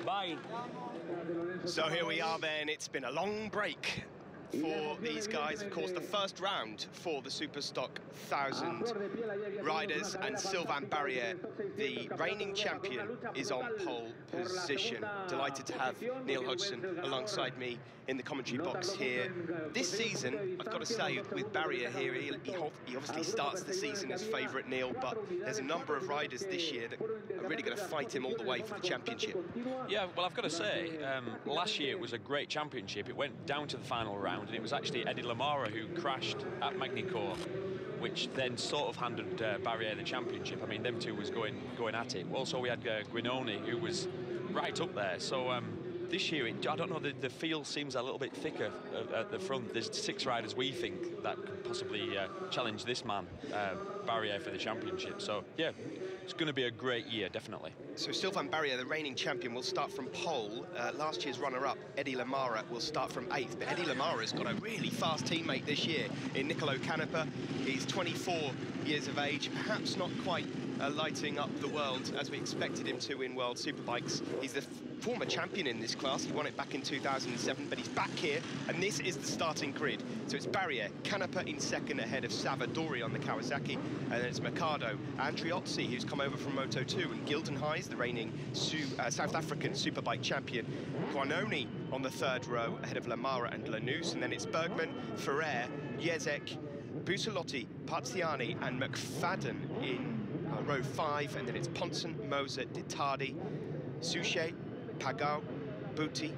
Bye. So here we are then. It's been a long break for these guys. Of course, the first round for the Superstock 1000 riders, and Sylvain Barrier, the reigning champion, is on pole position. Delighted to have Neil Hodgson alongside me in the commentary box here. This season, I've got to say, with Barrier here, he obviously starts the season as favourite, Neil, but there's a number of riders this year that are really going to fight him all the way for the championship. Yeah, well, I've got to say, last year it was a great championship. It went down to the final round, and it was actually Eddie Lamara who crashed at Magny-Cours, which then sort of handed Barrier the championship. I mean, them two was going at it. Also, we had Guinoni, who was right up there. So this year, I don't know, the field seems a little bit thicker at the front. There's 6 riders we think that could possibly challenge this man, Barrier, for the championship. So, yeah, it's going to be a great year, definitely. So Sylvain Barrier, the reigning champion, will start from pole. Last year's runner-up, Eddie Lamara, will start from 8th. But Eddie Lamara's got a really fast teammate this year in Nicolo Canepa. He's 24 years of age, perhaps not quite lighting up the world as we expected him to in World Superbikes. He's the former champion in this class. He won it back in 2007, but he's back here, and this is the starting grid. So it's Barrier, Canepa in second ahead of Savadori on the Kawasaki, and then it's Mercado, Andriozzi, who's come over from Moto2, and Gildenhuys, the reigning South African Superbike champion. Guanoni on the 3rd row ahead of Lamara and Lanús, and then it's Bergman, Ferrer, Jezek, Busalotti, Parziani and McFadden in row 5, and then it's Ponson, Moser, Dittardi, Suchet, Pagao, Buti,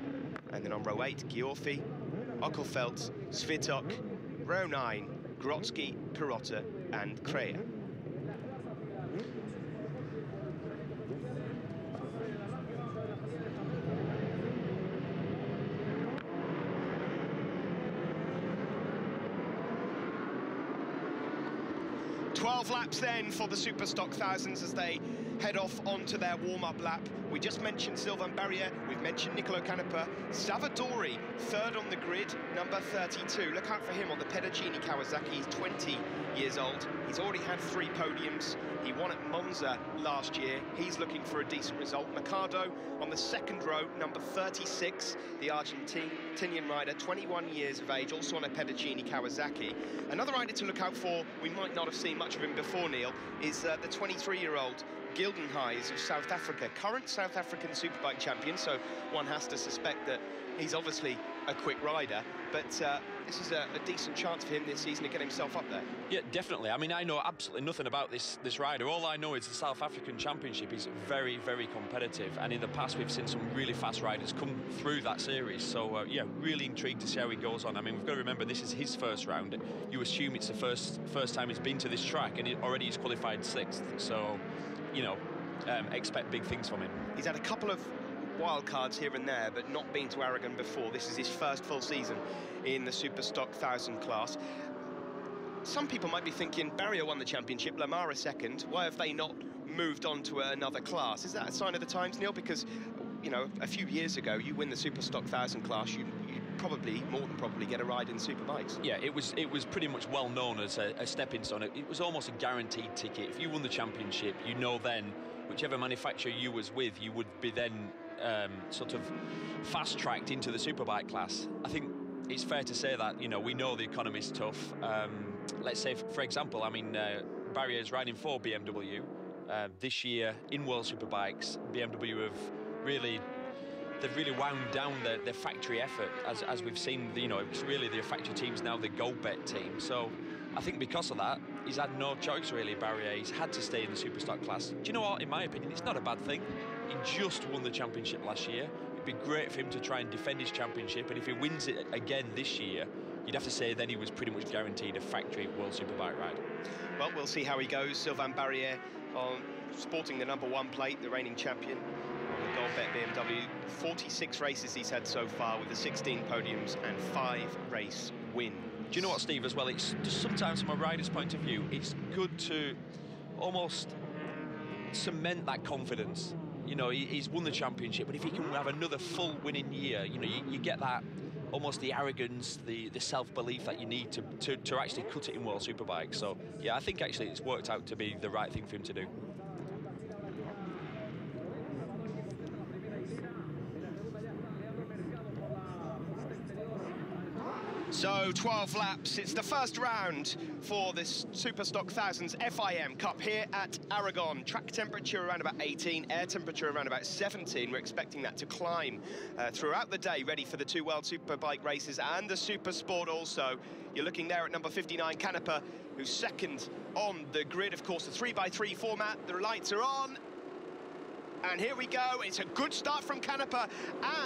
and then on row 8, Giorfi, Ockelfelt, Svitok, row 9, Grotsky, Perotta and Creia. Laps then for the Superstock Thousands as they head off onto their warm-up lap. We just mentioned Sylvain Barrier, we've mentioned Nicolo Canepa. Savadori, 3rd on the grid, number 32. Look out for him on the Pedicini Kawasaki. He's 20 years old. He's already had 3 podiums. He won at Monza last year. He's looking for a decent result. Mercado on the 2nd row, number 36, the Argentinian rider, 21 years of age, also on a Pedicini Kawasaki. Another rider to look out for, we might not have seen much of him before, Neil, is the 23-year-old Gildenhuys of South Africa, current South African Superbike champion, so one has to suspect that he's obviously a quick rider, but this is a decent chance for him this season to get himself up there. Yeah, definitely. I mean, I know absolutely nothing about this rider. All I know is the South African Championship is very, very competitive, and in the past we've seen some really fast riders come through that series, so yeah, really intrigued to see how he goes on. I mean, we've got to remember this is his first round. You assume it's the first time he's been to this track, and already he's qualified 6th, so, you know, expect big things from him. He's had a couple of wild cards here and there, but not been to Aragon before. This is his first full season in the Superstock 1000 class. Some people might be thinking, Barrier won the championship, Lamara 2nd. Why have they not moved on to another class? Is that a sign of the times, Neil? Because, you know, a few years ago, you win the Superstock 1000 class, you probably, more than probably, get a ride in Superbikes. Yeah, it was pretty much well known as a stepping stone. It was almost a guaranteed ticket. If you won the championship, you know then, whichever manufacturer you was with, you would be then sort of fast-tracked into the Superbike class. I think it's fair to say that, you know, we know the economy's tough. Let's say, for example, I mean, Barrier's riding for BMW. This year, in World Superbikes, BMW have really wound down their factory effort, as we've seen. You know, it's really the factory team's now the GoBet team. So I think because of that, he's had no choice really, Barrier. He's had to stay in the Superstock class. Do you know what, in my opinion, it's not a bad thing. He just won the championship last year. It'd be great for him to try and defend his championship, and if he wins it again this year, you'd have to say then he was pretty much guaranteed a factory World Superbike ride. Well, we'll see how he goes. Sylvain Barrier sporting the number 1 plate, the reigning champion on the GoBet BMW. 46 races he's had so far, with the 16 podiums and 5 race wins. Do you know what, Steve, as well, it's just sometimes from a rider's point of view, it's good to almost cement that confidence. You know, he's won the championship, but if he can have another full winning year, you know, you get that, almost the arrogance, the self-belief that you need to actually cut it in World Superbike. So, yeah, I think actually it's worked out to be the right thing for him to do. So 12 laps, it's the first round for this Superstock Thousands FIM Cup here at Aragon. Track temperature around about 18, air temperature around about 17. We're expecting that to climb throughout the day, ready for the two World Superbike races and the Super Sport also. You're looking there at number 59, Canepa, who's second on the grid. Of course, the 3x3 format, the lights are on. And here we go, it's a good start from Canepa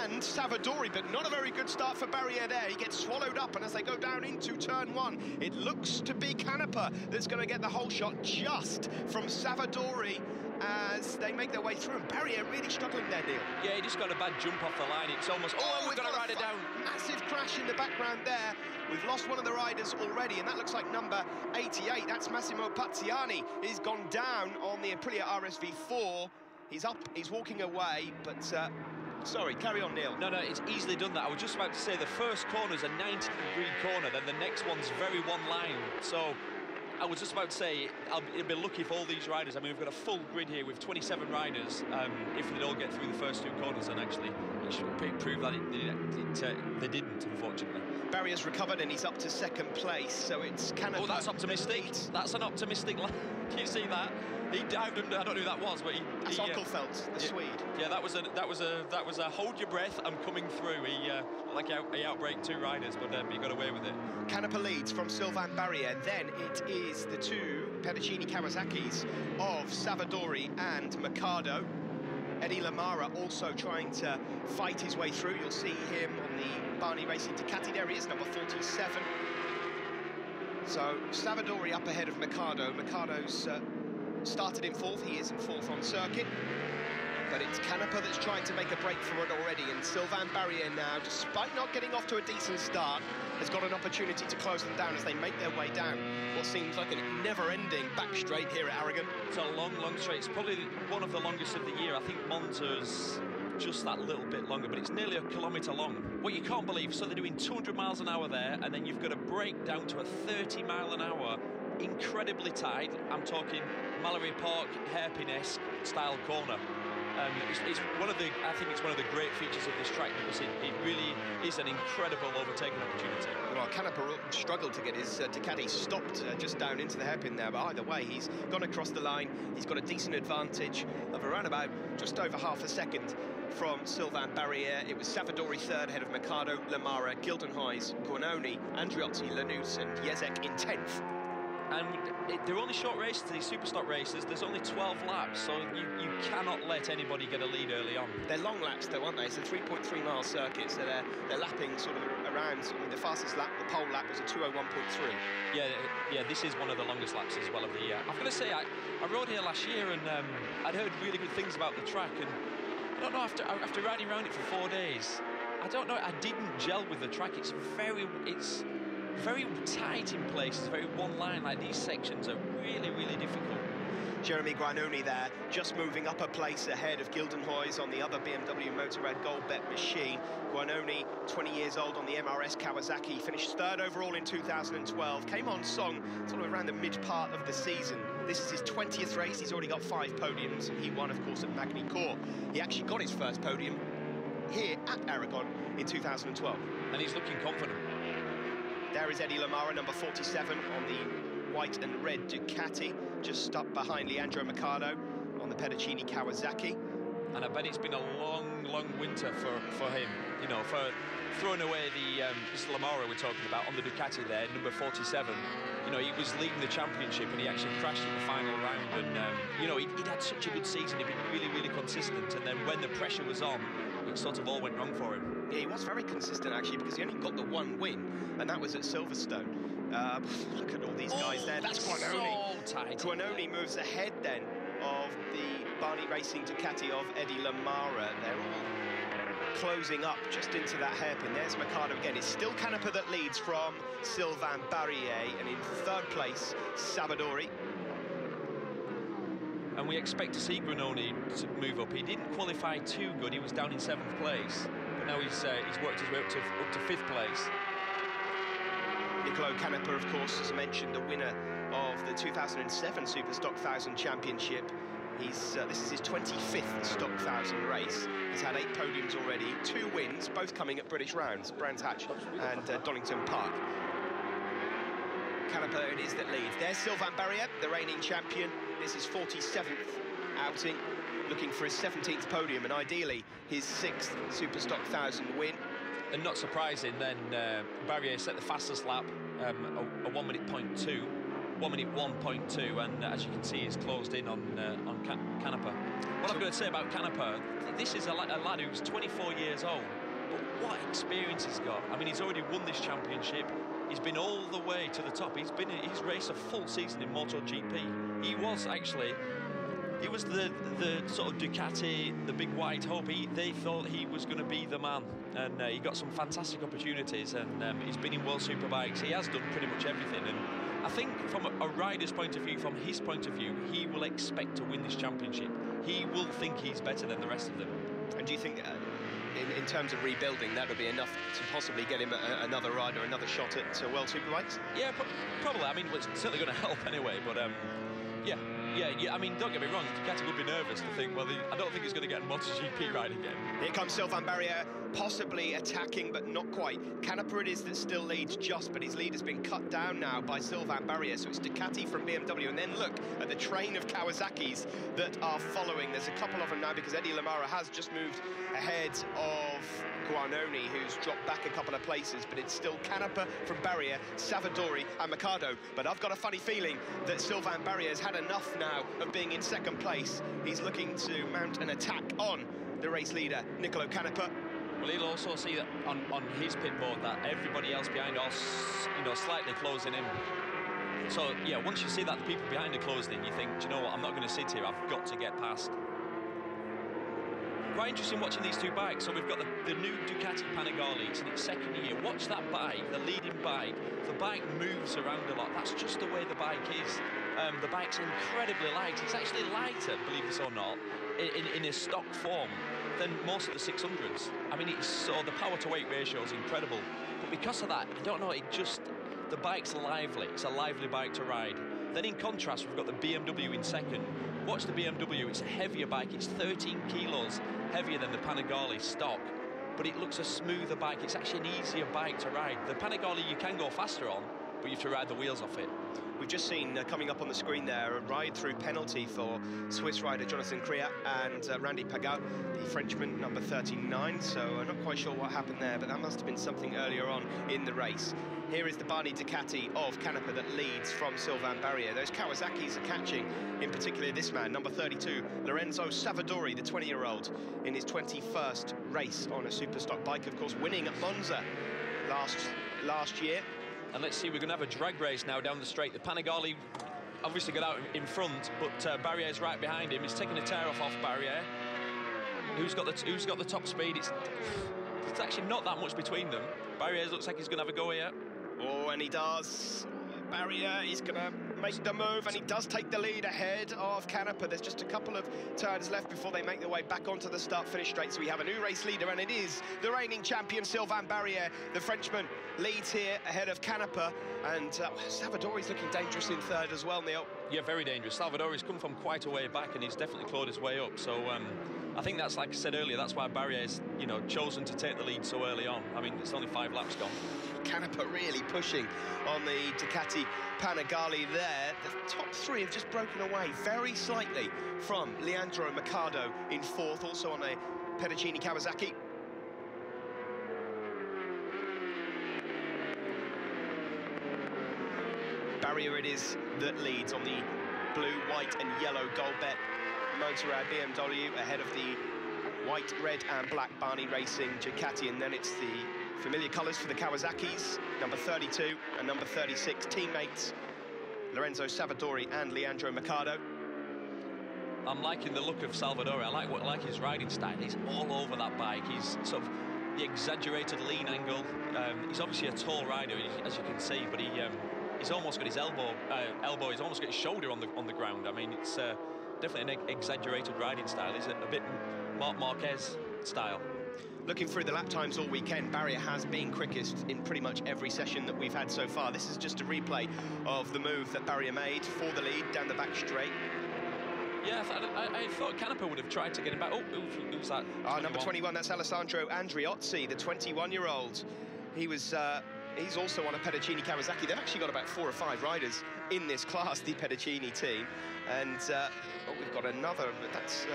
and Savadori, but not a very good start for Barrier there. He gets swallowed up, and as they go down into turn one, it looks to be Canepa that's going to get the whole shot just from Savadori as they make their way through. And Barrier really struggling there, Neil. Yeah, he just got a bad jump off the line. It's almost, we've got to ride it down. Massive crash in the background there. We've lost one of the riders already, and that looks like number 88. That's Massimo Pazziani. He's gone down on the Aprilia RSV4. He's up, he's walking away, but, sorry, carry on, Neil. No, it's easily done that. I was just about to say the first corner's a 90-degree corner, then the next one's very one line. So I was just about to say, it'll be lucky for all these riders. I mean, we've got a full grid here with 27 riders. If they all get through the first two corners, then actually it should prove that they didn't, unfortunately. Barrier's recovered and he's up to second place, so it's Canepa. Oh, that's optimistic. That's an optimistic line. Can you see that? He dived under. I don't know who that was, but that's Onkelfeld, the Swede. Yeah, that was a hold your breath. I'm coming through. He outbraked two riders, but he got away with it. Canepa leads from Sylvain Barrier. Then it is the two Pedicini Kawasaki's of Savadori and Mercado. Eddie Lamara also trying to fight his way through. You'll see him on the Barney Racing Ducati. There he is, number 47. So Savadori up ahead of Mercado. Mercado's started in fourth. He is in fourth on circuit. But it's Canepa that's trying to make a break for it already. And Sylvain Barrier now, despite not getting off to a decent start, has got an opportunity to close them down as they make their way down what seems like a never-ending back straight here at Aragon. It's a long straight. It's probably one of the longest of the year. I think Monza's just that little bit longer, but it's nearly a kilometre long. What you can't believe, so they're doing 200 miles an hour there, and then you've got to break down to a 30 mile an hour, incredibly tight. I'm talking Mallory Park, hairpin-esque style corner. It's one of the, I think it's one of the great features of this track because it really is an incredible overtaking opportunity. Well, Canepa struggled to get his Ducati stopped just down into the hairpin there, but either way, he's gone across the line. He's got a decent advantage of around about just over half a second from Sylvain Barrier. It was Savadori third, ahead of Mercado, Lamara, Gildenhuys, Guanoni, Andriotti, Lanús, and Jezek in 10th. And they're only short races, these Superstock races. There's only 12 laps, so you cannot let anybody get a lead early on. They're long laps, though, aren't they? It's a 3.3 mile circuit, so they're lapping sort of around. I mean, the fastest lap, the pole lap, was a 2:01.3. Yeah, this is one of the longest laps as well of the year. I've got to say, I rode here last year, and I'd heard really good things about the track, and I don't know, after riding around it for 4 days, I don't know, I didn't gel with the track. It's very tight in places, very one line. Like, these sections are really difficult. Jeremy Guanoni there, just moving up a place ahead of Gildenhuys on the other BMW Motorrad Gold Bet machine. Guanoni, 20 years old on the MRS Kawasaki, finished third overall in 2012, came on song sort of around the mid part of the season. This is his 20th race, he's already got 5 podiums, and he won, of course, at Magny Cours. He actually got his first podium here at Aragon in 2012. And he's looking confident. There is Eddie Lamara, number 47, on the white and red Ducati, just up behind Leandro Mercado on the Pedicini Kawasaki. And I bet it's been a long winter for him, you know, for throwing away this Lamara we're talking about on the Ducati there, number 47. You know, he was leading the championship and he actually crashed in the final round. And, you know, he'd had such a good season, he'd been really consistent. And then when the pressure was on, it sort of all went wrong for him. Yeah, he was very consistent, actually, because he only got the one win, and that was at Silverstone. Look at all these guys there. That's Guanoni. So tight. Guanoni moves ahead, then, of the Barney Racing Ducati of Eddie Lamara. They're all closing up just into that hairpin. There's Mercado again. It's still Canepa that leads from Sylvain Barrier, and in third place, Savadori. And we expect to see Guanoni to move up. He didn't qualify too good. He was down in 7th place. But now he's worked his way up to 5th place. Nicolo Canepa, of course, as I mentioned, the winner of the 2007 Superstock 1000 Championship. This is his 25th stock 1,000 race. He's had 8 podiums already, 2 wins, both coming at British rounds, Brands Hatch and Donington Park. Canepa it is that leads. There's Sylvain Barrier, the reigning champion. This is 47th outing, looking for his 17th podium and ideally his 6th Superstock 1,000 win. And not surprising then, Barrier set the fastest lap, a 1 minute 0.2, 1 minute 1.2, and as you can see, he's closed in on Canepa. What I'm going to say about Canepa, this is a lad who's 24 years old, but what experience he's got. I mean, he's already won this championship. He's been all the way to the top. He's raced a full season in MotoGP. He was the sort of Ducati, the big white hope. They thought he was going to be the man, and he got some fantastic opportunities, and he's been in World Superbikes. He has done pretty much everything, and I think from a rider's point of view, from his point of view, he will expect to win this championship. He will think he's better than the rest of them. And do you think in terms of rebuilding, that would be enough to possibly get him another ride or another shot at World Superbikes? Yeah, probably. I mean, it's certainly going to help anyway, but yeah. I mean, don't get me wrong, Ducati would be nervous to think, well, I don't think he's going to get a MotoGP ride again. Here comes Sylvain Barrier, possibly attacking, but not quite. Canepa it is that still leads just, but his lead has been cut down now by Sylvain Barrier, so it's Ducati from BMW, and then look at the train of Kawasaki's that are following. There's a couple of them now because Eddie Lamara has just moved ahead of Guarnoni, who's dropped back a couple of places, but it's still Canepa from Barrier, Savadori and Mercado. But I've got a funny feeling that Sylvain Barrier's had enough now of being in second place. He's looking to mount an attack on the race leader, Nicolo Canepa. Well, he'll also see that on his pit board that everybody else behind us, slightly closing in. So, yeah, once you see that the people behind are closing in, you think, do you know what, I'm not going to sit here, I've got to get past. Quite interesting watching these two bikes. So we've got the new Ducati Panigale. It's in its second year. Watch that bike, the leading bike. The bike moves around a lot. That's just the way the bike is. The bike's incredibly light. It's actually lighter, believe it or not, in a stock form than most of the 600s. I mean, the power to weight ratio is incredible. But because of that, I don't know, the bike's lively. It's a lively bike to ride. Then in contrast, we've got the BMW in second. Watch the BMW, it's a heavier bike, it's 13 kilos heavier than the Panigale stock, but it looks a smoother bike. It's actually an easier bike to ride. The Panigale you can go faster on, but you have to ride the wheels off it. We've just seen coming up on the screen there a ride-through penalty for Swiss rider Jonathan Kriat and Randy Pagat, the Frenchman, number 39. So I'm not quite sure what happened there, but that must have been something earlier on in the race. Here is the Barney Ducati of Canepa that leads from Sylvain Barrier. Those Kawasaki's are catching, in particular this man, number 32, Lorenzo Savadori, the 20-year-old, in his 21st race on a superstock bike, of course, winning at Monza last year. And let's see, we're going to have a drag race now down the straight. The Panigale obviously got out in front, but Barrier's right behind him. He's taking a tear off Barrier. Who's got the top speed? It's actually not that much between them. Barrier looks like he's going to have a go here. Oh, and he does. Barrier is going to make the move, and he does take the lead ahead of Canepa. There's just a couple of turns left before they make their way back onto the start-finish straight. So we have a new race leader, and it is the reigning champion, Sylvain Barrier. The Frenchman leads here ahead of Canepa, and Savadori's looking dangerous in third as well, Neil. Yeah, very dangerous. Salvadori's come from quite a way back, and he's definitely clawed his way up. So I think that's, like I said earlier, that's why Barrier's, chosen to take the lead so early on. I mean, it's only 5 laps gone. Canepa really pushing on the Ducati Panigale there. The top 3 have just broken away very slightly from Leandro Mercado in 4th, also on a Pedicini Kawasaki. Barrier it is that leads on the blue, white and yellow Goldbet Motorrad BMW ahead of the white, red and black Barney Racing Ducati, and then it's the familiar colours for the Kawasaki's, number 32 and number 36, teammates Lorenzo Savadori and Leandro Mercado. I'm liking the look of Salvadori. I like his riding style. He's all over that bike. He's sort of the exaggerated lean angle. He's obviously a tall rider, as you can see, but he's almost got his elbow. He's almost got his shoulder on the ground. I mean, it's definitely an exaggerated riding style. It's a bit Marc Marquez style. Looking through the lap times all weekend, Barrier has been quickest in pretty much every session that we've had so far. This is just a replay of the move that Barrier made for the lead down the back straight. Yeah, I thought Canepa would have tried to get him back. Oh, who's that? Number 21, that's Alessandro Andreotti, the 21-year-old. He's also on a Pedicini Kawasaki. They've actually got about 4 or 5 riders in this class, the Pedicini team. And we've got another, that's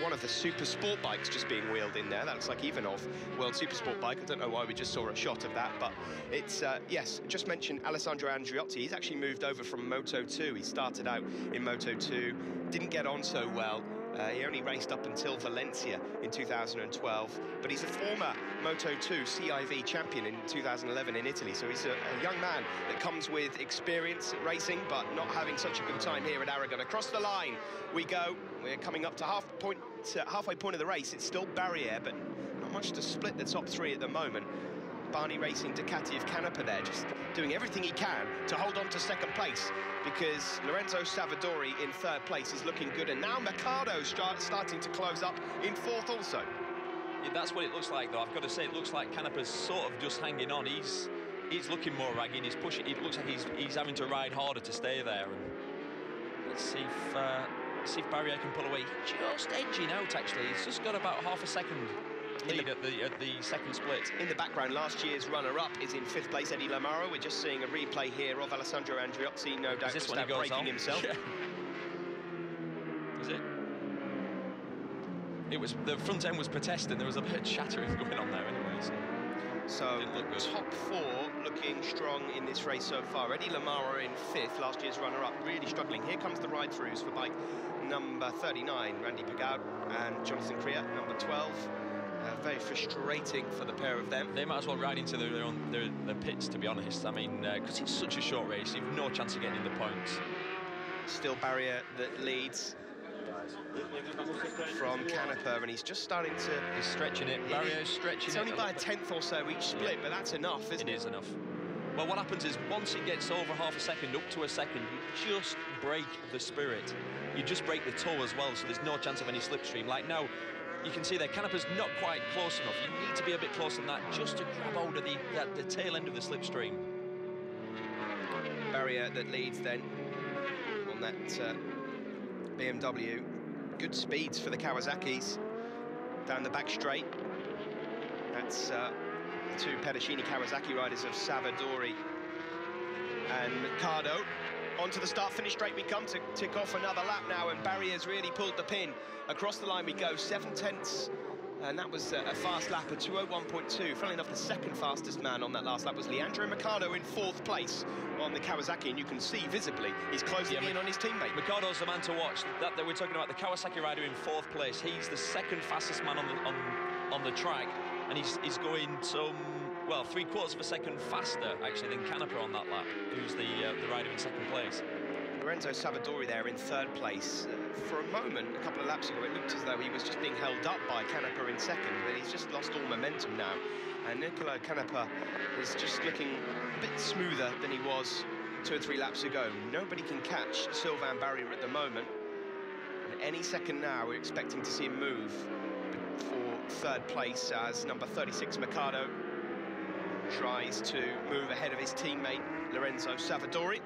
one of the super sport bikes just being wheeled in there. That looks like Ivanov World Super Sport bike. I don't know why we just saw a shot of that, but it's, yes, just mentioned Alessandro Andreotti. He's actually moved over from Moto 2. He started out in Moto 2, didn't get on so well. He only raced up until Valencia in 2012, but he's a former Moto 2 CIV champion in 2011 in Italy, so he's a young man that comes with experience at racing, but not having such a good time here at Aragon. Across the line we go. We're coming up to halfway point of the race. It's still barrier, but not much to split the top 3 at the moment. Barney Racing Ducati of Canepa there, just doing everything he can to hold on to second place, because Lorenzo Savadori in 3rd place is looking good, and now Mercado starting to close up in 4th also. Yeah, that's what it looks like, though. I've got to say, it looks like Canepa's sort of just hanging on. He's looking more ragged. He's pushing. It looks like he's having to ride harder to stay there. And let's see if Barrier can pull away. Just edging out, actually. He's just got about half a second lead at the second split. In the background, last year's runner-up is in 5th place, Eddie Lamaro. We're just seeing a replay here of Alessandro Andreotti, no doubt just breaking himself. Yeah. Was it? It was, the front end was protesting. There was a bit of chattering going on there anyway. So the top 4 looking strong in this race so far. Eddie Lamaro in 5th, last year's runner-up, really struggling. Here comes the ride-throughs for bike number 39, Randy Pagad and Jonathan Crea, number 12. Very frustrating for the pair of them. They might as well ride into their pits, to be honest. I mean, because it's such a short race, you've no chance of getting in the points. Still Barrier that leads from Canepa, and he's just starting to... He's stretching it. Barrier's stretching it. It's only by a 10th or so each split, yeah, but that's enough, isn't it? It is enough. Well, what happens is, once it gets over half a second, up to a second, you just break the spirit. You just break the toe as well, so there's no chance of any slipstream. Like now, you can see there, Canepa's not quite close enough. You need to be a bit closer than that just to grab hold of the tail end of the slipstream. Barrier that leads then on that BMW. Good speeds for the Kawasaki's down the back straight. That's 2 Pedicini Kawasaki riders of Savadori and Mercado. Onto the start-finish straight we come to tick off another lap now, and Barrier's really pulled the pin. Across the line we go, 7/10, and that was a fast lap, a 2:01.2. Funnily enough, the second fastest man on that last lap was Leandro Mercado in 4th place on the Kawasaki, and you can see visibly he's closing in on his teammate. Mercado's the man to watch. That we're talking about, the Kawasaki rider in 4th place. He's the second fastest man on the track, and he's going some, well, 3/4 of a second faster actually than Canepa on that lap, who's the rider in 2nd place. Lorenzo Savadori there in 3rd place. For a moment, a couple of laps ago, it looked as though he was just being held up by Canepa in 2nd, but he's just lost all momentum now. And Niccolo Canepa is just looking a bit smoother than he was 2 or 3 laps ago. Nobody can catch Sylvain Barrier at the moment. And any second now, we're expecting to see him move for 3rd place as number 36, Mercado, tries to move ahead of his teammate, Lorenzo Savadori.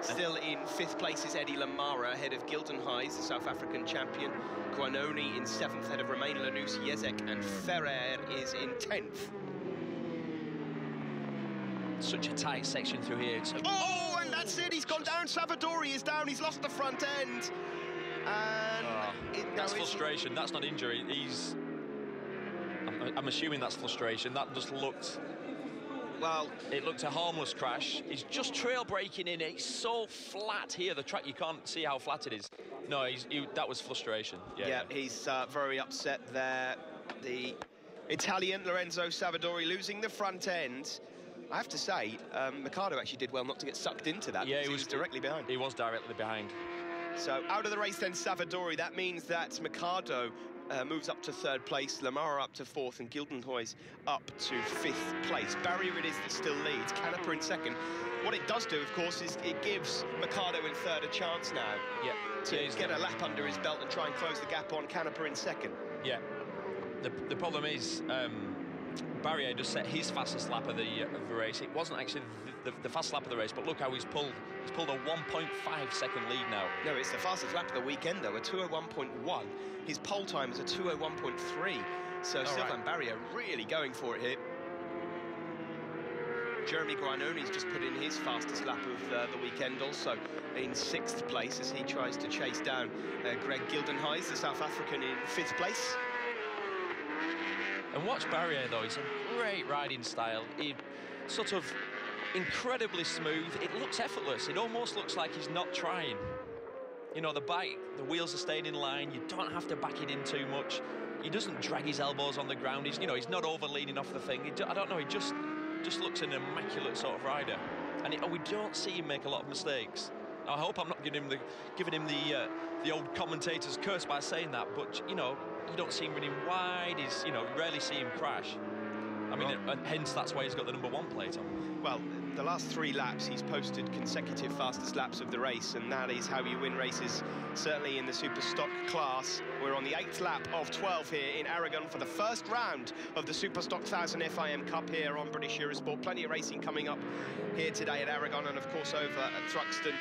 Still in 5th place is Eddie Lamara, ahead of Gildenhuys, the South African champion. Guanoni in 7th, ahead of Romain Lanous, Jezek, and Ferrer is in 10th. Such a tight section through here. Oh, and that's it, he's gone down. Savadori is down, he's lost the front end. And that's frustration, that's not injury. I'm assuming that's frustration. That just looked... Well, it looked a harmless crash. He's just trail braking in. It's so flat here, the track, you can't see how flat it is. No, that was frustration. Yeah, he's very upset there. The Italian, Lorenzo Savadori, losing the front end. I have to say, Mercado actually did well not to get sucked into that. Yeah, he was directly behind. He was directly behind. So out of the race then, Savadori. That means that Mercado moves up to 3rd place, Lamara up to 4th, and Gildenhuys up to 5th place. Barrier it is that still leads, Canepa in 2nd. What it does do, of course, is it gives Mercado in 3rd a chance now to get a lap under his belt and try and close the gap on Canepa in 2nd. Yeah. The problem is, Barrier just set his fastest lap of the race. It wasn't actually the fast lap of the race, but look how he's pulled. He's pulled a 1.5 second lead now. No, it's the fastest lap of the weekend, though, a 2:01.1. His pole time is a 2:01.3. So Sylvain Barrier really going for it here. Jeremy Guarnoni's just put in his fastest lap of the weekend, also in 6th place as he tries to chase down Greg Gildenhuys, the South African, in 5th place. And watch Barrier, though. He's a great riding style. He sort of incredibly smooth. It looks effortless. It almost looks like he's not trying. You know, the bike, the wheels are staying in line. You don't have to back it in too much. He doesn't drag his elbows on the ground. He's, you know, he's not over leaning off the thing. I don't know. He just looks an immaculate sort of rider. And we don't see him make a lot of mistakes. I hope I'm not giving him the old commentator's curse by saying that, but you know, you don't see him running wide. He's, you know, you rarely see him crash. I mean, and hence that's why he's got the #1 plate on. Well, the last 3 laps he's posted consecutive fastest laps of the race, and that is how you win races, certainly in the super stock class. We're on the 8th lap of 12 here in Aragon for the first round of the Super Stock 1000 FIM Cup here on British Eurosport. Plenty of racing coming up here today at Aragon, and of course over at Thruxton,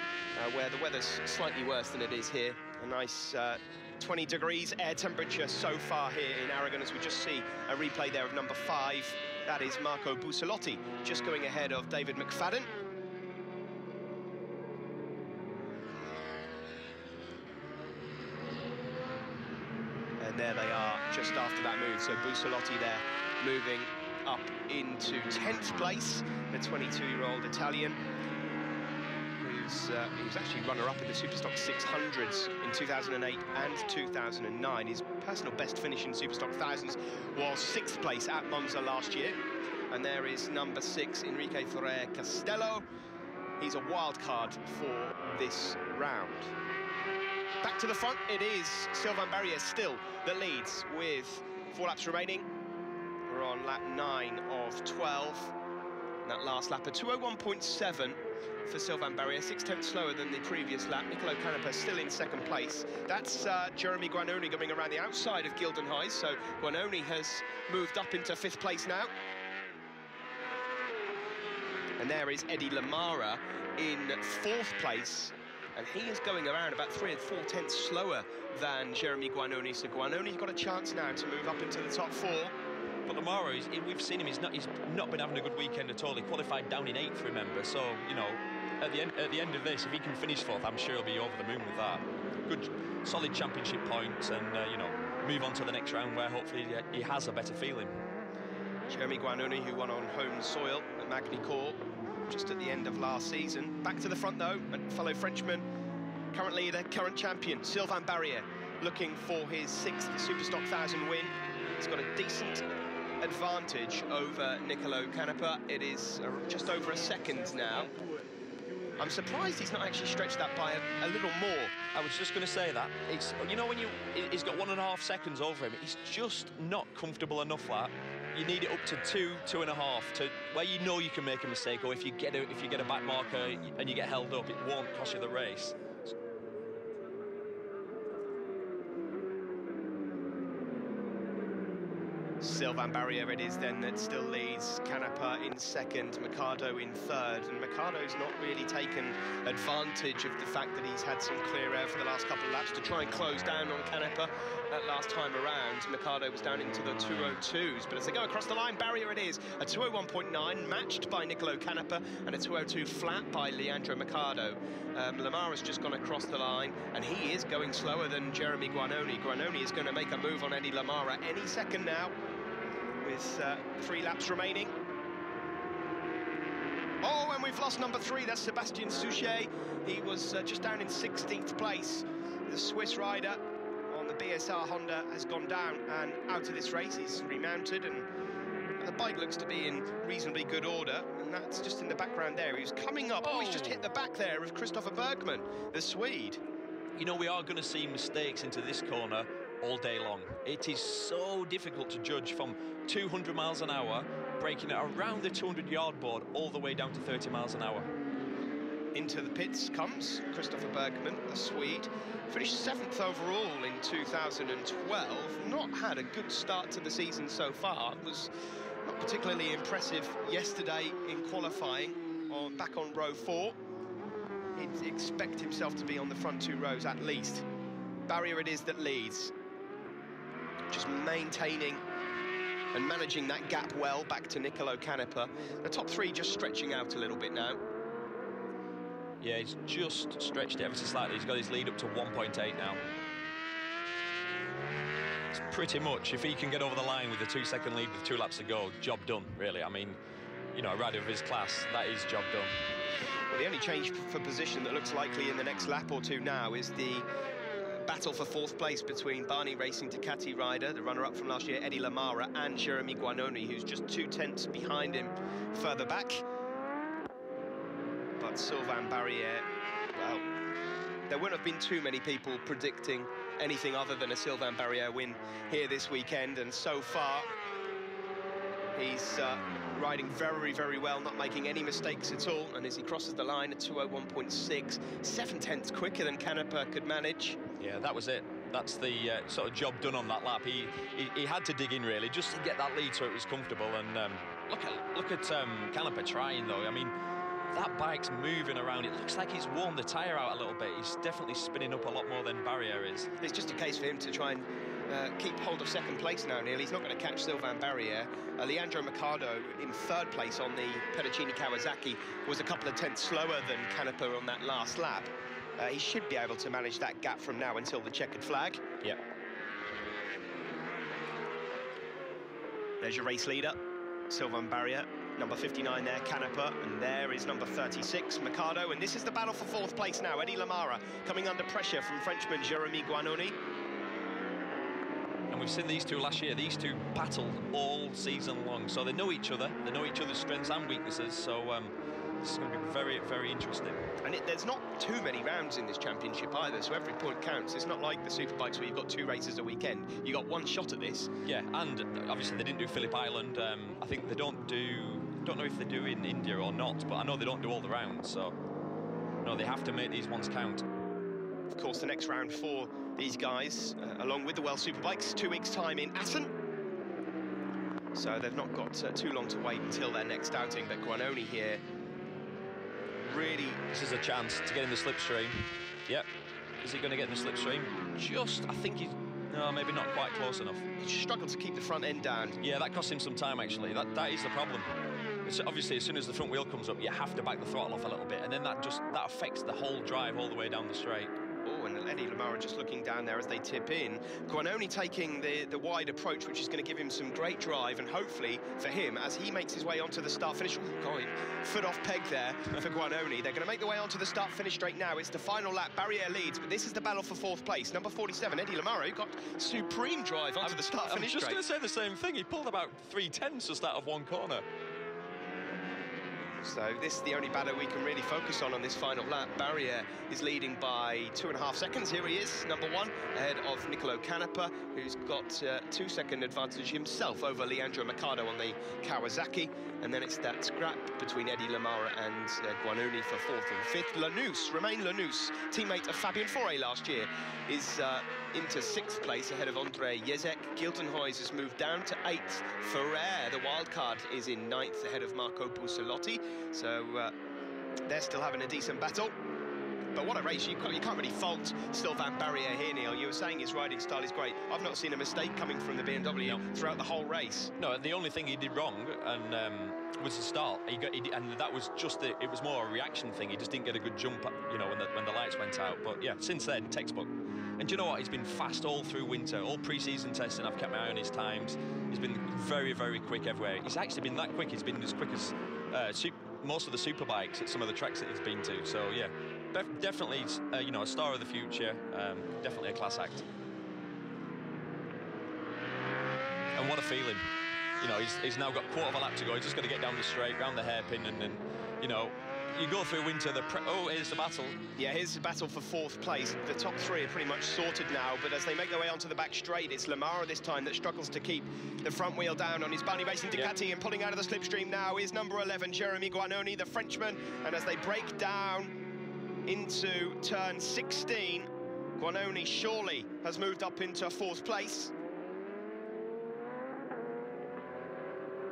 where the weather's slightly worse than it is here. A nice 20 degrees air temperature so far here in Aragon, as we just see a replay there of number 5. That is Marco Busolotti, just going ahead of David McFadden. And there they are, just after that move. So Busolotti there, moving up into 10th place, the 22-year-old Italian, he was actually runner-up in the Superstock 600s in 2008 and 2009. His personal best finish in Superstock 1000s was 6th place at Monza last year. And there is number 6, Enrique Ferrer Castello. He's a wild card for this round. Back to the front, it is Sylvain Barrier still that leads with 4 laps remaining. We're on lap 9 of 12. And that last lap, a 2:01.7 for Sylvain Barrier, 6/10 slower than the previous lap. Nicolo Canepa still in 2nd place. That's Jeremy Guarnoni going around the outside of Gildenhuys, so Guarnoni has moved up into 5th place now. And there is Eddie Lamara in 4th place, and he is going around about 3 4/10 slower than Jeremy Guarnoni, so Guarnoni's got a chance now to move up into the top 4. But Lamara, we've seen him, he's not been having a good weekend at all. He qualified down in 8th, remember, so, you know, at the end of this, if he can finish 4th, I'm sure he'll be over the moon with that. Good, solid championship points, and, you know, move on to the next round where hopefully he has a better feeling. Jeremy Guarnoni, who won on home soil at Magny-Cours just at the end of last season. Back to the front, though, and fellow Frenchman, current leader, current champion, Sylvain Barrier, looking for his 6th Superstock 1000 win. He's got a decent advantage over Nicolo Canepa. It is just over a second now. I'm surprised he's not actually stretched that by a little more. I was just going to say that. It's, you know, when he's got 1.5 seconds over him, he's just not comfortable enough for that. You need it up to 2.5 to where you know you can make a mistake, or if you get a back marker and you get held up, it won't cost you the race. Sylvain Barrier it is then that still leads. Canepa in 2nd, Mercado in 3rd, and Mercado's not really taken advantage of the fact that he's had some clear air for the last couple of laps to try and close down on Canepa. That last time around, Mercado was down into the 2:02s, but as they go across the line, Barrier it is, a 2:01.9 matched by Nicolo Canepa, and a 2:02 flat by Leandro Mercado. Lamara's just gone across the line, and he is going slower than Jeremy Guarnoni. Guarnoni is going to make a move on Eddie Lamara any second now, with 3 laps remaining. Oh, and we've lost number 3, that's Sébastien Suchet. He was just down in 16th place. The Swiss rider on the BSR Honda has gone down and out of this race. He's remounted, and the bike looks to be in reasonably good order, and that's just in the background there. He was coming up. Oh, he's just hit the back there of Christopher Bergman, the Swede. You know, we are going to see mistakes into this corner all day long. It is so difficult to judge from 200 miles an hour, breaking it around the 200-yard board all the way down to 30 miles an hour. Into the pits comes Christopher Bergman, a Swede. Finished 7th overall in 2012. Not had a good start to the season so far. Was not particularly impressive yesterday in qualifying, back on row 4. He'd expect himself to be on the front 2 rows at least. Barrier it is that leads. Just maintaining and managing that gap well back to Nicolo Canepa. The top 3 just stretching out a little bit now. Yeah, he's just stretched it ever so slightly. He's got his lead up to 1.8 now. It's pretty much, if he can get over the line with a 2-second lead with 2 laps to go, job done, really. I mean, you know, a rider of his class, that is job done. Well, the only change for position that looks likely in the next lap or two now is the battle for 4th place between Barney Racing Ducati rider, the runner-up from last year, Eddie Lamara, and Jeremy Guanoni, who's just 2 tenths behind him further back. But Sylvain Barrière, well, there wouldn't have been too many people predicting anything other than a Sylvain Barrière win here this weekend, and so far he's riding very, very well, not making any mistakes at all, and as he crosses the line at 2:01.6, 7 tenths quicker than Canepa could manage. Yeah, that was it. That's the sort of job done on that lap. He had to dig in, really, just to get that lead so it was comfortable, and look at Canepa trying, though. I mean, that bike's moving around. It looks like he's worn the tyre out a little bit. He's definitely spinning up a lot more than Barrière is. It's just a case for him to try and keep hold of 2nd place now, Neil. He's not going to catch Sylvain Barrière. Leandro Mercado in 3rd place on the Pedicini Kawasaki was a couple of tenths slower than Canepa on that last lap. He should be able to manage that gap from now until the checkered flag. Yeah. There's your race leader, Sylvain Barrière. Number 59 there, Canepa, and there is number 36, Mercado, and this is the battle for 4th place now. Eddie Lamara coming under pressure from Frenchman Jeremy Guanoni. And we've seen these two last year. These two battled all season long, so they know each other. They know each other's strengths and weaknesses, so this is going to be very, very interesting. And there's not too many rounds in this championship either, so every point counts. It's not like the Superbikes where you've got 2 races a weekend. You got 1 shot at this. Yeah, and obviously they didn't do Phillip Island. I think they don't know if they do in India or not, but I know they don't do all the rounds, so no, they have to make these ones count. Of course, the next round for these guys, along with the World Superbikes, 2 weeks' time in Assen. So they've not got too long to wait until their next outing, but Guanoni here really... This is a chance to get in the slipstream. Yep. Is he going to get in the slipstream? Just, I think he's... No, maybe not quite close enough. He struggled to keep the front end down. Yeah, that cost him some time, actually. That is the problem. It's obviously, as soon as the front wheel comes up, you have to back the throttle off a little bit, and then that affects the whole drive all the way down the straight. Oh, and Eddie Lamara just looking down there as they tip in. Guanoni taking the wide approach, which is going to give him some great drive, and hopefully for him, as he makes his way onto the start-finish, going foot off peg there for Guanoni. They're going to make their way onto the start-finish straight now. It's the final lap. Barrière leads, but this is the battle for 4th place. Number 47, Eddie Lamara, who got supreme drive onto the start-finish straight. I'm just going to say the same thing. He pulled about 3 tenths just out of 1 corner. So this is the only battle we can really focus on this final lap. Barrière is leading by 2.5 seconds. Here he is, number 1, ahead of Nicolo Canepa, who's got 2-second advantage himself over Leandro Mercado on the Kawasaki. And then it's that scrap between Eddie Lamara and Guanoni for 4th and 5th. Lanús, Romain Lanús, teammate of Fabien Foret last year, is into 6th place ahead of Andre Jezek. Gildenhuys has moved down to 8th. Ferrer, the wildcard, is in 9th ahead of Marco Pucilotti. So they're still having a decent battle. But what a race. You can't really fault Sylvain Barrière here, Neil. You were saying his riding style is great. I've not seen a mistake coming from the BMW throughout the whole race. No, the only thing he did wrong was the start. And that was just it was more a reaction thing. He just didn't get a good jump, you know, when the lights went out. But yeah, since then, textbook. And do you know what? He's been fast all through winter, all pre-season testing. I've kept my eye on his times. He's been very, very quick everywhere. He's actually been that quick. He's been as quick as most of the superbikes at some of the tracks that he's been to. So yeah, definitely, you know, a star of the future. Definitely a class act. And what a feeling. You know, he's now got 1/4 of a lap to go. He's just got to get down the straight, round the hairpin, and then, you know, you go through winter, oh, here's the battle. Yeah, here's the battle for 4th place. The top 3 are pretty much sorted now, but as they make their way onto the back straight, it's Lamara this time that struggles to keep the front wheel down on his Barney Racing Ducati, and pulling out of the slipstream now is number 11, Jeremy Guanoni, the Frenchman, and as they break down into turn 16, Guanoni surely has moved up into 4th place.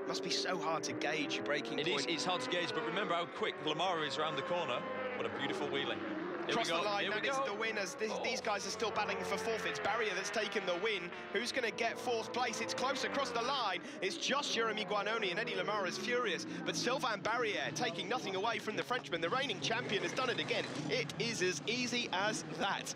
Must be so hard to gauge your braking point. It is, it's hard to gauge, but remember how quick Lamara is around the corner. What a beautiful wheeling. Across the line, that is the win, as these guys are still battling for 4th. It's Barrier that's taken the win. Who's going to get 4th place? It's close across the line. It's just Jeremy Guanoni, and Eddie Lamara is furious. But Sylvain Barrier taking nothing away from the Frenchman. The reigning champion has done it again. It is as easy as that.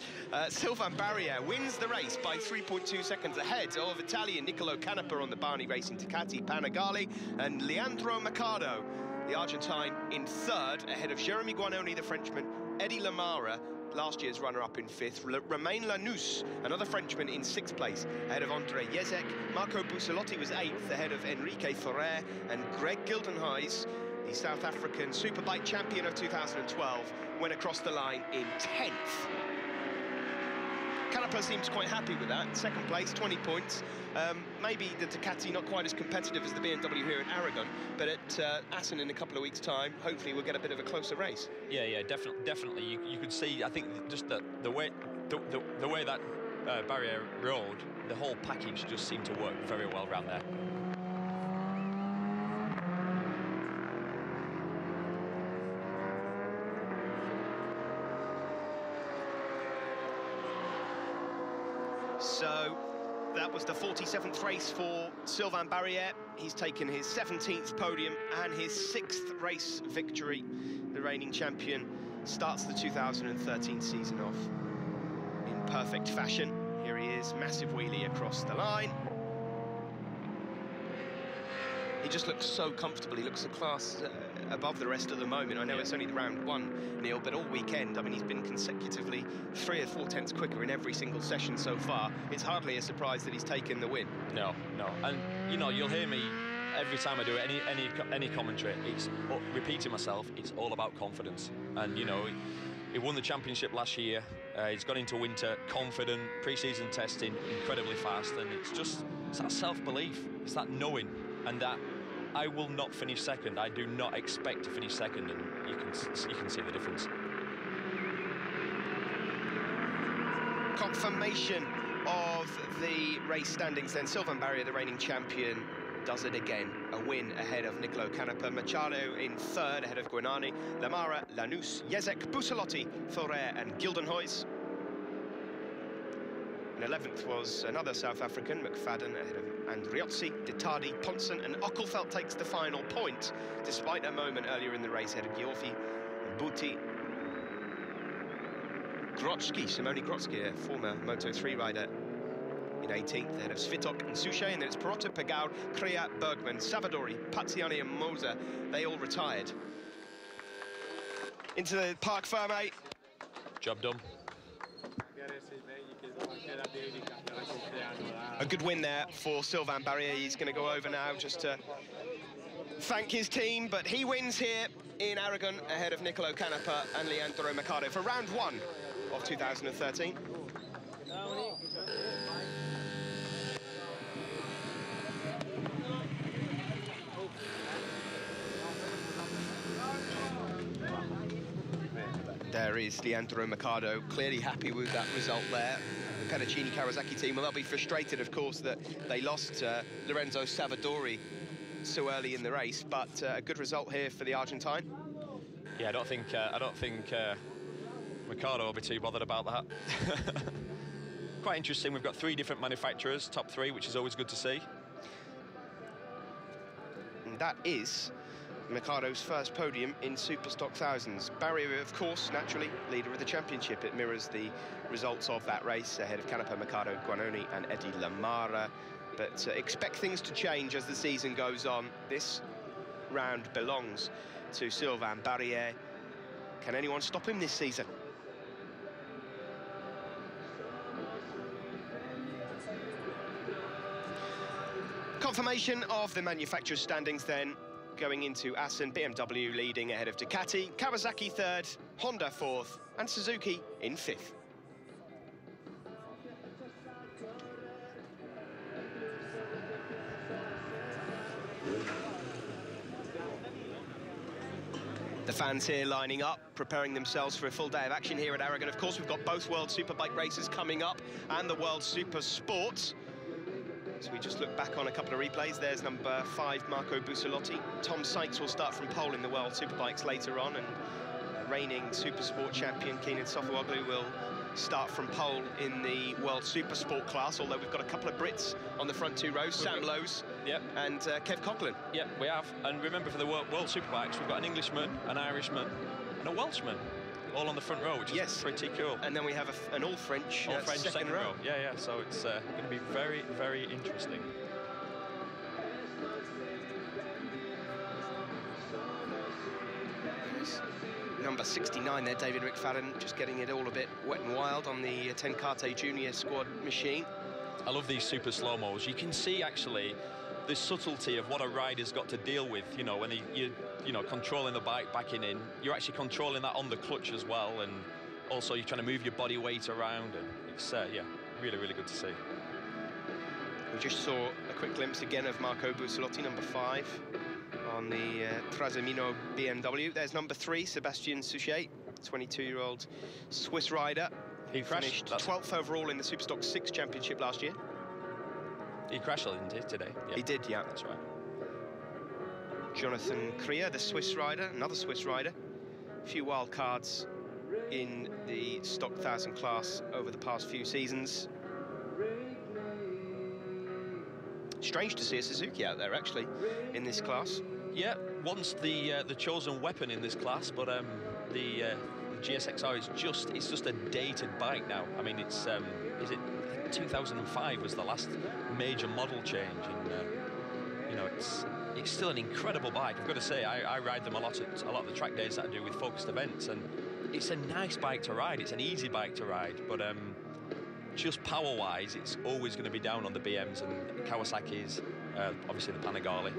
Sylvain Barrier wins the race by 3.2 seconds ahead of Italian Nicolo Canepa on the Barney Racing Ducati Panigale, and Leandro Mercado, the Argentine, in 3rd, ahead of Jeremy Guanoni, the Frenchman, Eddie Lamara, last year's runner-up, in 5th, Romain Lanous, another Frenchman, in 6th place, ahead of Andre Jezek. Marco Busolotti was 8th, ahead of Enrique Ferrer, and Greg Gildenhuys, the South African Superbike champion of 2012, went across the line in 10th. Canepa seems quite happy with that. 2nd place, 20 points. Maybe the Ducati not quite as competitive as the BMW here at Aragon, but at Assen in a couple of weeks' time, hopefully we'll get a bit of a closer race. Yeah, definitely. You could see, I think, just the way that Barrier rode, the whole package just seemed to work very well around there. So that was the 47th race for Sylvain Barrier. He's taken his 17th podium and his 6th race victory. The reigning champion starts the 2013 season off in perfect fashion. Here he is, massive wheelie across the line. He just looks so comfortable. He looks a class above the rest at the moment. I know it's only the round 1, Neil, but all weekend, I mean, he's been consecutively 3 or 4 tenths quicker in every single session so far. It's hardly a surprise that he's taken the win. No. And, you know, you'll hear me every time I do any commentary. It's repeating myself. It's all about confidence. And, you know, he won the championship last year. He's gone into winter confident, pre-season testing incredibly fast, and it's that self-belief. It's that knowing, and that I will not finish second. I do not expect to finish second, and you can see the difference. Confirmation of the race standings then. Sylvain Barrier, the reigning champion, does it again. A win ahead of Nicolo Canepa. Machado in 3rd, ahead of Guanani. Lamara, Lanous, Jezek, Busolotti, Ferrer and Gildenhuys. And 11th was another South African, McFadden, ahead of Andriozzi, Dettardi, Ponson, and Ockelfelt takes the final point, despite a moment earlier in the race ahead of Gioffi, Buti, Grotzky, Simone Grotzky, a former Moto3 rider, in 18th, ahead of Svitok and Suchet, and then it's Perotto, Pagao, Crea, Bergman, Savadori, Pazziani and Moser. They all retired. Into the Parc Fermé. Job done. A good win there for Sylvain Barrier. He's going to go over now just to thank his team, but he wins here in Aragon ahead of Nicolo Canepa and Leandro Mercado for round 1 of 2013. There is Leandro Mercado, clearly happy with that result there. The Pedicini Kawasaki team, well, they'll be frustrated, of course, that they lost Lorenzo Savadori so early in the race, but a good result here for the Argentine. Yeah, I don't think Mercado will be too bothered about that. Quite interesting. We've got 3 different manufacturers, top 3, which is always good to see. And that is Mercado's first podium in Superstock Thousands. Barrier, of course, naturally, leader of the championship. It mirrors the results of that race ahead of Canepa, Mercado, Guanoni and Eddie Lamara. But expect things to change as the season goes on. This round belongs to Sylvain Barrier. Can anyone stop him this season? Confirmation of the manufacturer's standings then. going into Assen. BMW leading ahead of Ducati, Kawasaki third, Honda fourth, and Suzuki in fifth. The fans here lining up, preparing themselves for a full day of action here at Aragon. Of course, we've got both World Superbike races coming up and the World Super Sports. So we just look back on a couple of replays. There's number 5, Marco Busolotti. Tom Sykes will start from pole in the World Superbikes later on, and reigning Super Sport champion Kenan Sofuoglu will start from pole in the World Super Sport class, although we've got a couple of Brits on the front 2 rows, Sam Lowes and Kev Coughlin. Yep, we have. And remember, for the World Superbikes, we've got an Englishman, an Irishman, and a Welshman, all on the front row, which is pretty cool. And then we have an all-French second row. Yeah, so it's going to be very, very interesting. Number 69 there, David McFadden, just getting it all a bit wet and wild on the Tenkate Junior Squad machine. I love these super slow-mos. You can see, actually, the subtlety of what a rider's got to deal with, you know, when you're controlling the bike backing in. You're actually controlling that on the clutch as well, and also you're trying to move your body weight around, and it's, yeah, really, really good to see. We just saw a quick glimpse again of Marco Busolotti, number 5. On the Trasimeno BMW. There's number 3, Sebastian Suchet, 22-year-old Swiss rider. He finished 12th overall in the Superstock 6 Championship last year. He crashed, didn't he, today? Yeah. He did, yeah. That's right. Jonathan Krier, the Swiss rider, another Swiss rider. A few wild cards in the Stock 1000 class over the past few seasons. Strange to see a Suzuki out there, actually, in this class. Yeah, once the chosen weapon in this class, but the GSXR it's just a dated bike now. I mean, it's is it 2005 was the last major model change, and you know, it's still an incredible bike. I've got to say, I ride them a lot at the track days that I do with focused events, and it's a nice bike to ride. It's an easy bike to ride, but just power-wise, it's always going to be down on the BMs and Kawasaki's, obviously the Panigale.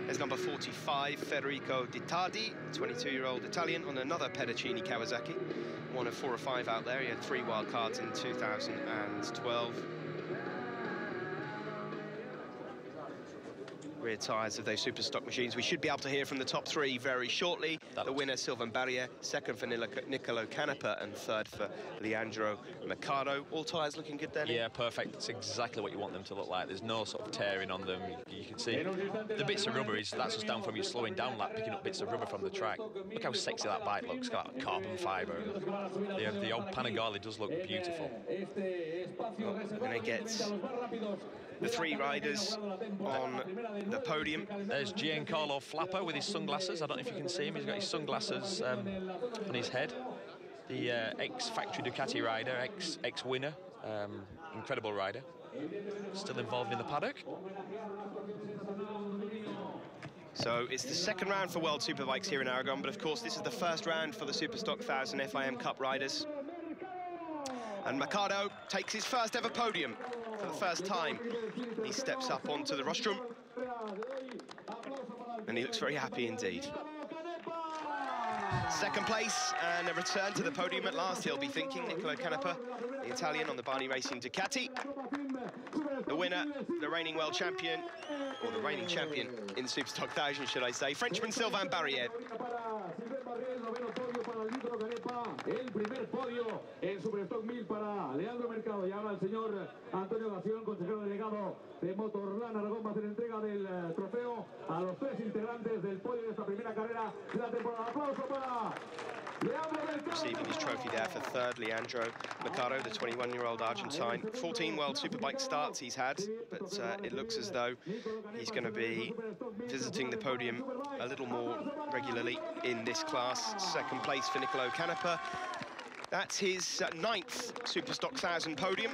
There's number 45, Federico Di Tardi, 22-year-old Italian, on another Pedicini Kawasaki. One of 4 or 5 out there. He had 3 wild cards in 2012. Rear tyres of those super stock machines. We should be able to hear from the top 3 very shortly. The winner, Sylvain Barrier, second for Nicolo Canepa, and third for Leandro Mercado. All tyres looking good then? Yeah, perfect. That's exactly what you want them to look like. There's no sort of tearing on them. You can see the bits of rubber, that's just down from you slowing down lap, picking up bits of rubber from the track. Look how sexy that bike looks. It's got carbon fibre. The old Panigale does look beautiful. We're going to get the 3 riders on the podium. There's Giancarlo Flapper with his sunglasses. I don't know if you can see him. He's got his sunglasses on his head. The ex-factory Ducati rider, ex-winner, incredible rider. Still involved in the paddock. So it's the second round for World Superbikes here in Aragon, but of course this is the first round for the Superstock 1000 FIM Cup riders. And Mercado takes his first ever podium for the first time. He steps up onto the rostrum, and he looks very happy indeed. Second place and a return to the podium at last, he'll be thinking. Nicolo Canepa, the Italian on the Barney Racing Ducati. The winner, the reigning world champion, or the reigning champion in the Superstock 1000, should I say, Frenchman Sylvain Barrier. El primer podio en Superstock 1000 para Leandro Mercado. Y ahora el señor Antonio Gación, consejero delegado de Motorland Aragón, va a hacer entrega del trofeo a los 3 integrantes del podio de esta primera carrera de la temporada. Aplauso para Leandro Mercado. Receiving his trophy there for third, Leandro Mercado, the 21-year-old Argentine. 14 World Superbike starts he's had, but it looks as though he's going to be visiting the podium a little more regularly in this class. Second place for Nicolo Canepa. That's his 9th Superstock 1000 podium.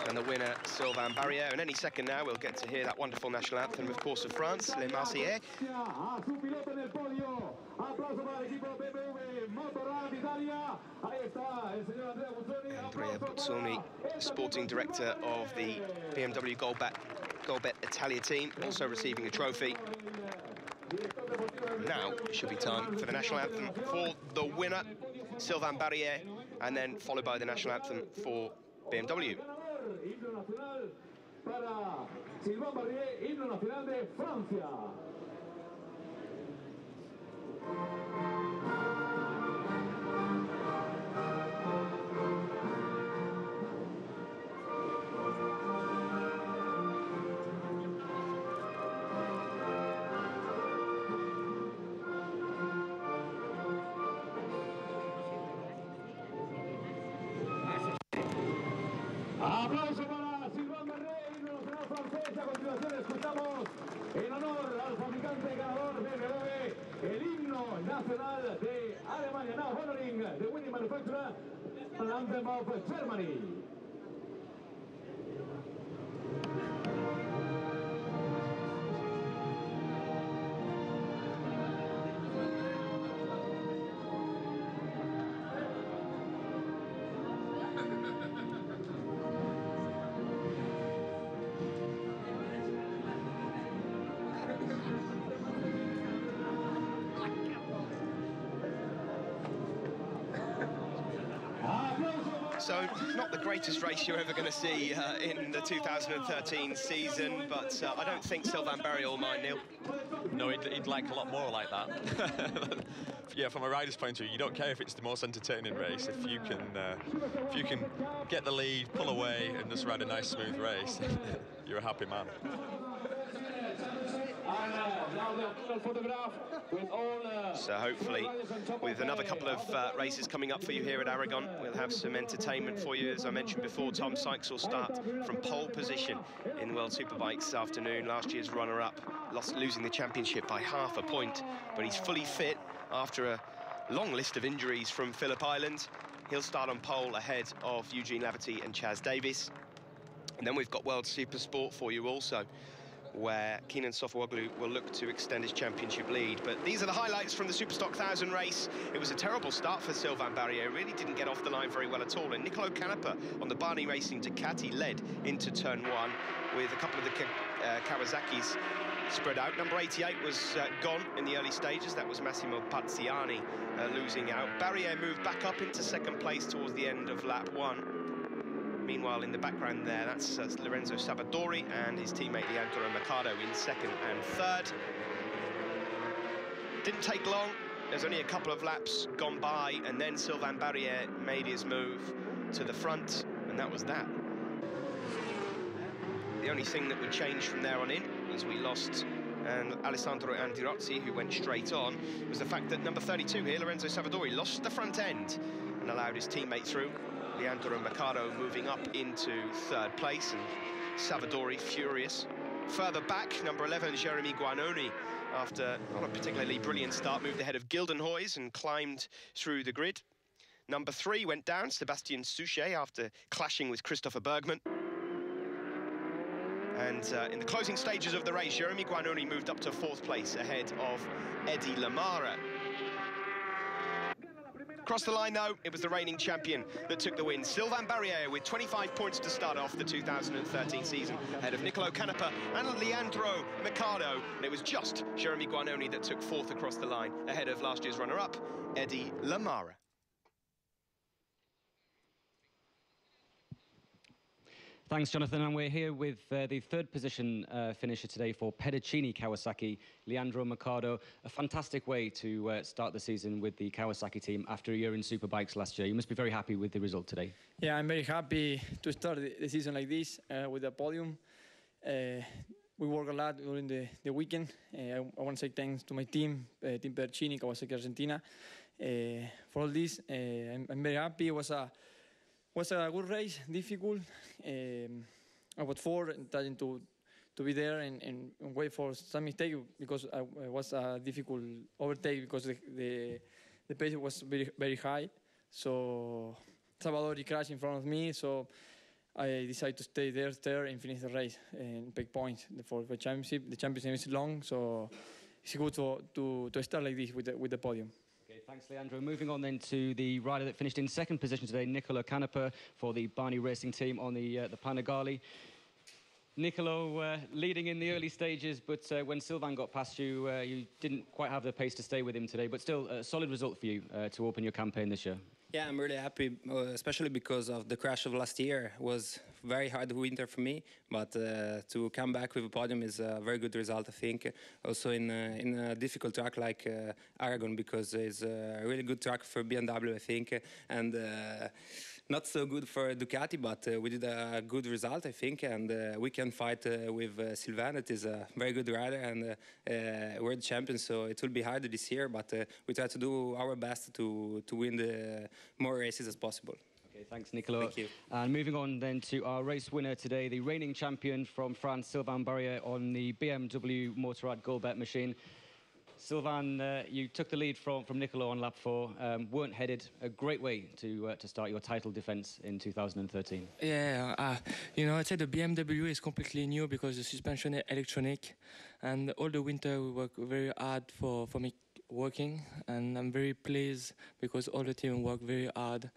And the winner winner, Sylvain Barrière. And any second now, we'll get to hear that wonderful national anthem, of course, of France, Les Marseillais. Andrea Bozzoni, sporting director of the BMW Golbet Italia team, also receiving a trophy. Now it should be time for the national anthem for the winner, Sylvain Barrière, and then followed by the national anthem for BMW. Aplauso para Sylvain Barrière, himno nacional francés. A continuación escuchamos en honor al fabricante ganador de BMW el himno nacional de Alemania. Now honoring the winning manufacturer, an anthem of Germany. So, not the greatest race you're ever going to see in the 2013 season, but I don't think Sylvain Barrière will mind, Neil. No, he'd like a lot more like that. Yeah, from a rider's point of view, you don't care if it's the most entertaining race. If you can get the lead, pull away, and just ride a nice, smooth race, you're a happy man. So hopefully, with another couple of races coming up for you here at Aragon, we'll have some entertainment for you. As I mentioned before, Tom Sykes will start from pole position in World Superbikes this afternoon. Last year's runner-up, losing the championship by half a point, but he's fully fit after a long list of injuries from Phillip Island. He'll start on pole ahead of Eugene Laverty and Chaz Davies. And then we've got World Supersport for you also, where Kenan Sofuoglu will look to extend his championship lead. But these are the highlights from the Superstock 1000 race. It was a terrible start for Sylvain Barrière, really didn't get off the line very well at all. And Nicolo Canepa on the Barney Racing Ducati led into turn one, with a couple of the Kawasaki's spread out. Number 88 was gone in the early stages. That was Massimo Pazziani losing out. Barrière moved back up into second place towards the end of lap one. Meanwhile, in the background there, that's Lorenzo Savadori and his teammate Leandro Mercado in second and third. Didn't take long. There's only a couple of laps gone by, and then Sylvain Barrière made his move to the front, and that was that. The only thing that would change from there on in, as we lost Alessandro Andirozzi, who went straight on, was the fact that number 32 here, Lorenzo Savadori, lost the front end and allowed his teammate through. Leandro Mercado moving up into third place, and Savadori furious. Further back, number 11, Jeremy Guanoni, after not a particularly brilliant start, moved ahead of Gildenhuys and climbed through the grid. Number 3 went down, Sébastien Souchet, after clashing with Christopher Bergman. And in the closing stages of the race, Jeremy Guanoni moved up to fourth place ahead of Eddie Lamara. Across the line, though, it was the reigning champion that took the win. Sylvain Barrière with 25 points to start off the 2013 season, ahead of Nicolo Canepa and Leandro Mercado. And it was just Jeremy Guanoni that took fourth across the line, ahead of last year's runner-up, Eddie Lamara. Thanks, Jonathan, and we're here with the third position finisher today for Pedicini Kawasaki, Leandro Mercado. A fantastic way to start the season with the Kawasaki team after a year in Superbikes last year. You must be very happy with the result today. Yeah, I'm very happy to start the season like this with the podium. We work a lot during the weekend. I want to say thanks to my team, Team Pedicini, Kawasaki Argentina, for all this. I'm very happy. It was a good race, difficult. I was trying to be there and wait for some mistake, because it was a difficult overtake because the pace was very high. So Salvador crashed in front of me. So I decided to stay there third and finish the race and pick points for the championship. The championship is long, so it's good to start like this with the podium. Okay, thanks, Leandro. Moving on then to the rider that finished in second position today, Nicolo Canepa for the Barney Racing Team on the Panigale. Nicolo leading in the early stages, but when Sylvain got past you, you didn't quite have the pace to stay with him today, but still a solid result for you to open your campaign this year. Yeah, I'm really happy, especially because of the crash of last year. It was very hard winter for me, but to come back with a podium is a very good result, I think. Also in a difficult track like Aragon, because it's a really good track for BMW, I think, and not so good for Ducati, but we did a good result, I think, and we can fight with Sylvain. It is a very good rider and world champion, so it will be harder this year, but we try to do our best to win the more races as possible. Okay, thanks, Nicolo. Thank you. And moving on then to our race winner today, the reigning champion from France, Sylvain Barrier, on the BMW Motorrad Goldbet machine. Sylvain, you took the lead from Nicolo on lap 4, weren't headed. A great way to start your title defence in 2013. Yeah, you know, I'd say the BMW is completely new because the suspension is electronic, and all the winter we work very hard for me working, and I'm very pleased because all the team work very hard.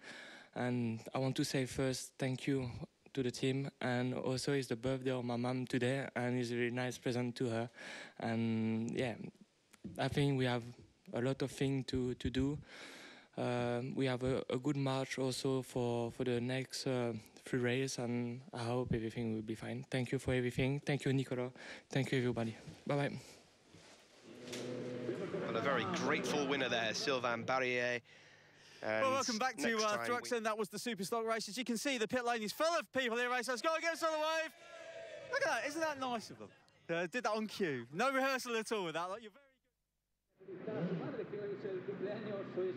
And I want to say first thank you to the team, and also it's the birthday of my mom today, and it's a really nice present to her. And yeah, I think we have a lot of things to do. We have a good march also for the next 3 races, and I hope everything will be fine. Thank you for everything. Thank you, Nicolo. Thank you, everybody. Bye-bye. Well, a very grateful winner there, Sylvain Barrier. Well, welcome back to Thruxton. That was the Superstock race. As you can see, the pit lane is full of people here racing. Let's go and give us all a wave. Look at that. Isn't that nice of them? Did that on cue. No rehearsal at all with that. Like, you're very good.